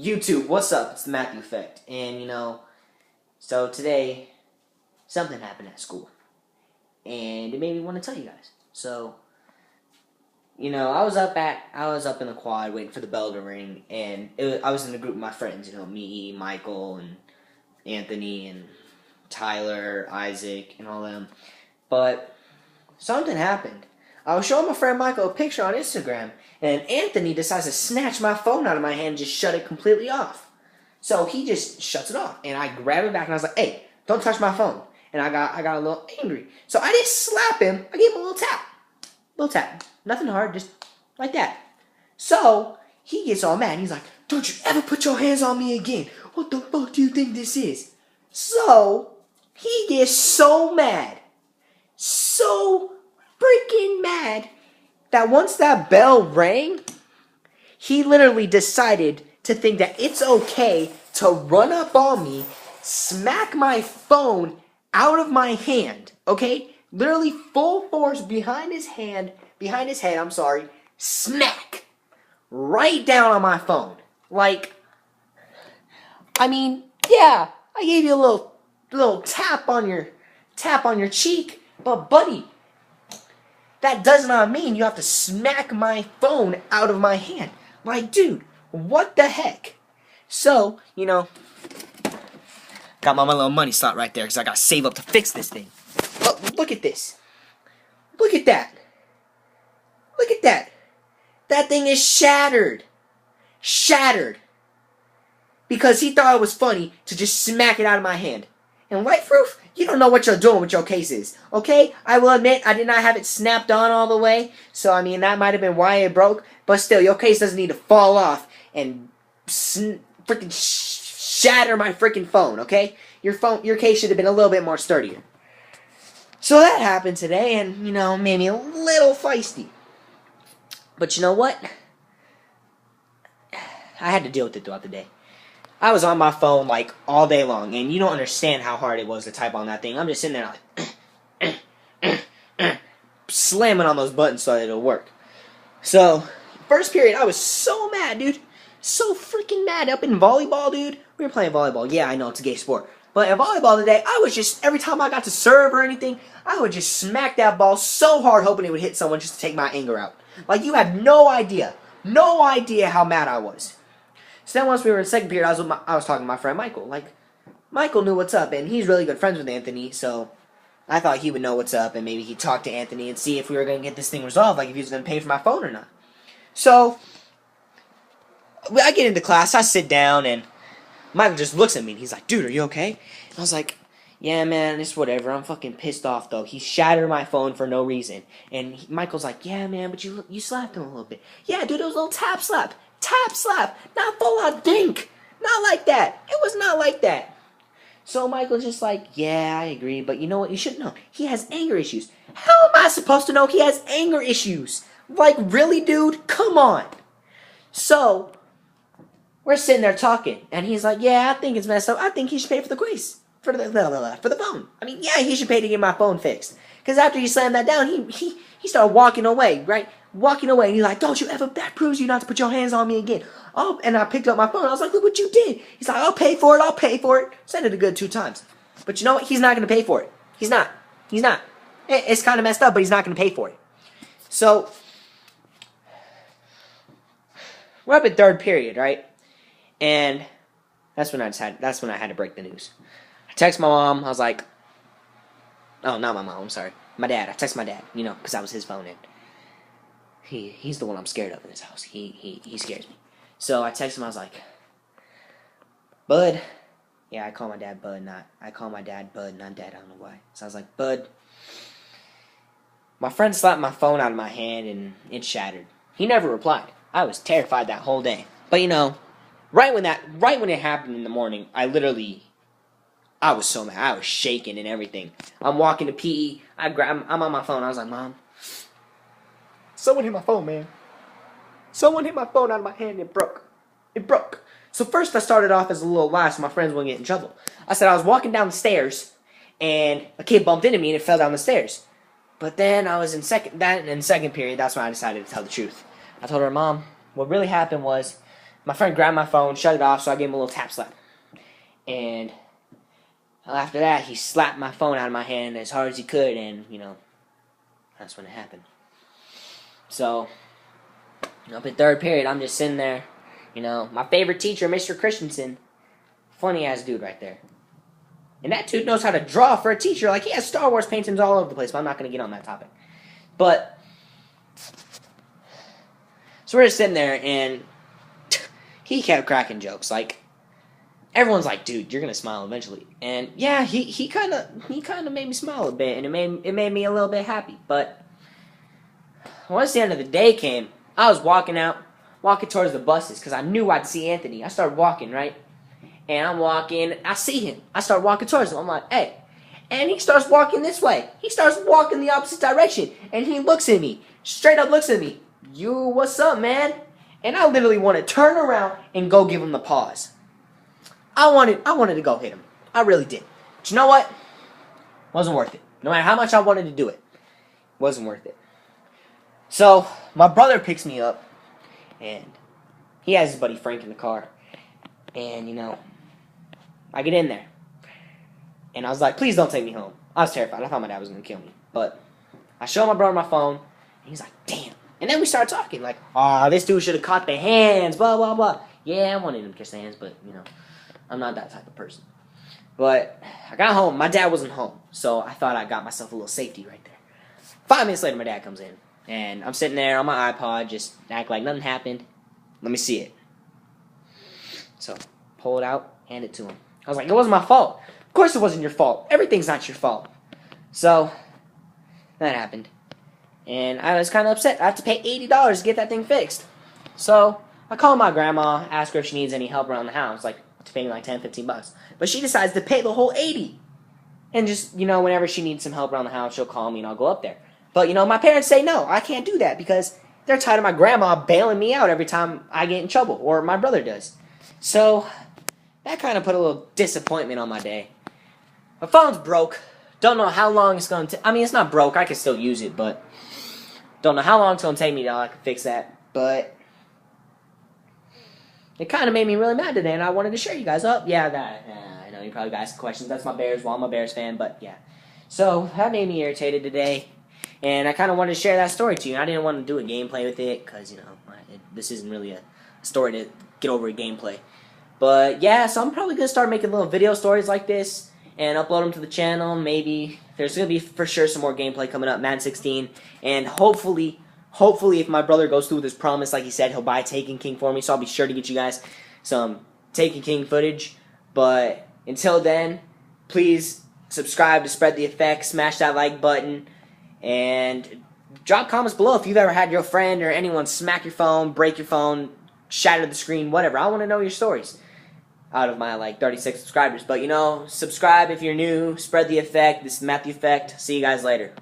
YouTube, what's up? It's the Matthew Effect. And, so today, something happened at school. And it made me want to tell you guys. So, I was up in the quad waiting for the bell to ring. And I was in a group with my friends, me, Michael, and Anthony, and Tyler, Isaac, and all them. But something happened. I was showing my friend Michael a picture on Instagram, and Anthony decides to snatch my phone out of my hand and just shut it completely off. So he just shuts it off, and I grab it back, and I was like, "Hey, don't touch my phone." And I got a little angry. So I didn't slap him. I gave him a little tap. Little tap. Nothing hard, just like that. So he gets all mad, and he's like, "Don't you ever put your hands on me again. What the fuck do you think this is?" So he gets so mad. So freaking mad that once that bell rang, he literally decided to think that it's okay to run up on me, smack my phone out of my hand, okay? Literally full force behind his head, smack, right down on my phone. Yeah, I gave you a little tap on your cheek, but buddy, that does not mean you have to smack my phone out of my hand. Dude, what the heck? So, got my little money slot right there because I got to save up to fix this thing. Oh, look at this. Look at that. Look at that. That thing is shattered. Shattered. Because he thought it was funny to just smack it out of my hand. And Life Roof, you don't know what you're doing with your cases, okay? I will admit, I did not have it snapped on all the way, so, that might have been why it broke, but still, your case doesn't need to fall off and freaking shatter my freaking phone, okay? Your case should have been a little bit more sturdier. So that happened today, and, made me a little feisty. But you know what? I had to deal with it throughout the day. I was on my phone, all day long, and you don't understand how hard it was to type on that thing. I'm just sitting there, slamming on those buttons so that it'll work. So, first period, I was so mad, dude. So freaking mad. Up in volleyball, dude. We were playing volleyball. Yeah, I know, it's a gay sport. But in volleyball today, I was just, every time I got to serve or anything, I would just smack that ball so hard hoping it would hit someone just to take my anger out. You have no idea. No idea how mad I was. So then once we were in second period, I was talking to my friend Michael. Michael knew what's up, and he's really good friends with Anthony, so I thought he would know what's up, and maybe he'd talk to Anthony and see if we were going to get this thing resolved, if he was going to pay for my phone or not. So, I get into class, I sit down, and Michael just looks at me, and he's like, "Dude, are you okay?" And I was like, "Yeah, man, it's whatever. I'm fucking pissed off, though. He shattered my phone for no reason." And Michael's like, "Yeah, man, but you slapped him a little bit." "Yeah, dude, it was a little tap slap. Tap slap, not full on dink. Not like that. It was not like that." So Michael's just like, "Yeah, I agree, but you know what? You should know. He has anger issues." How am I supposed to know he has anger issues? Really, dude? Come on. So, we're sitting there talking, and he's like, "Yeah, I think it's messed up. I think he should pay for the quiz. For the phone. Yeah, he should pay to get my phone fixed." Because after he slammed that down, he started walking away, right? Walking away, and he's like, "Don't you ever, that proves you not to put your hands on me again." Oh, and I picked up my phone. I was like, "Look what you did." He's like, I'll pay for it. Said it a good 2 times. But you know what? He's not going to pay for it. He's not. It's kind of messed up, but he's not going to pay for it. So, we're up at third period, right? And that's when I had to break the news. I text my mom. I was like, oh, not my mom, I'm sorry. My dad. I text my dad, because that was his phone, and he's the one I'm scared of in this house. He scares me. So I texted him. I was like, "Bud." Yeah, I call my dad Bud, not Dad. I don't know why. So I was like, "Bud, my friend slapped my phone out of my hand and it shattered." He never replied. I was terrified that whole day. But right when it happened in the morning, I was so mad. I was shaking and everything. I'm walking to PE. I'm on my phone. I was like, "Mom, someone hit my phone, man. Someone hit my phone out of my hand and it broke. It broke." So first I started off as a little lie so my friends wouldn't get in trouble. I said I was walking down the stairs and a kid bumped into me and it fell down the stairs. But then I was in second period, that's when I decided to tell the truth. I told her, "Mom, what really happened was my friend grabbed my phone, shut it off, so I gave him a little tap slap. And after that, he slapped my phone out of my hand as hard as he could, and, that's when it happened. So, up in third period, I'm just sitting there. My favorite teacher, Mr. Christensen, funny-ass dude right there. And that dude knows how to draw for a teacher. Like, he has Star Wars paintings all over the place, but I'm not going to get on that topic. But, so we're just sitting there, and he kept cracking jokes. Like, everyone's like, dude, you're going to smile eventually. And, yeah, he kind of made me smile a bit, and it made me a little bit happy. But once the end of the day came, I was walking towards the buses, because I knew I'd see Anthony. I started walking, right? And I'm walking, I see him. I start walking towards him. I'm like, hey. And he starts walking this way. He starts walking the opposite direction. And he looks at me. Straight up looks at me. You, what's up, man? And I literally want to turn around and go give him the pause. I wanted to go hit him. I really did. But you know what? Wasn't worth it. No matter how much I wanted to do it. Wasn't worth it. So, my brother picks me up. And he has his buddy Frank in the car. And, I get in there. And I was like, please don't take me home. I was terrified. I thought my dad was going to kill me. But I showed my brother my phone. And he's like, damn. And then we started talking. Like, this dude should have caught the hands. Blah, blah, blah. Yeah, I wanted him to catch the hands. But, I'm not that type of person. But I got home. My dad wasn't home. So I thought I got myself a little safety right there. 5 minutes later, my dad comes in. And I'm sitting there on my iPod. Just act like nothing happened. Let me see it. So, pull it out. Hand it to him. I was like, it wasn't my fault. Of course it wasn't your fault. Everything's not your fault. So, that happened. And I was kind of upset. I have to pay $80 to get that thing fixed. So, I call my grandma, ask her if she needs any help around the house. Like, to pay me like $10, $15. But she decides to pay the whole $80. And just, whenever she needs some help around the house, she'll call me and I'll go up there. But, my parents say no, I can't do that because they're tired of my grandma bailing me out every time I get in trouble. Or my brother does. So, that kind of put a little disappointment on my day. My phone's broke. Don't know how long it's going to take. I mean, it's not broke. I can still use it, but don't know how long it's going to take me till I can fix that. But it kind of made me really mad today, and I wanted to share you guys up. Yeah, I know you probably asked questions. That's my Bears. Well, I'm a Bears fan, but yeah. So that made me irritated today, and I kind of wanted to share that story to you. I didn't want to do a gameplay with it because, this isn't really a story to get over a gameplay. But yeah, so I'm probably going to start making little video stories like this and upload them to the channel. Maybe there's going to be for sure some more gameplay coming up, Madden 16. And hopefully if my brother goes through with his promise, like he said, he'll buy Taken King for me. So I'll be sure to get you guys some Taken King footage. But until then, please subscribe to Spread the Effect, smash that like button, and drop comments below if you've ever had your friend or anyone smack your phone, break your phone, shatter the screen, whatever. I want to know your stories out of my 36 subscribers. But subscribe if you're new. Spread the effect. This is Matthew Effect. See you guys later.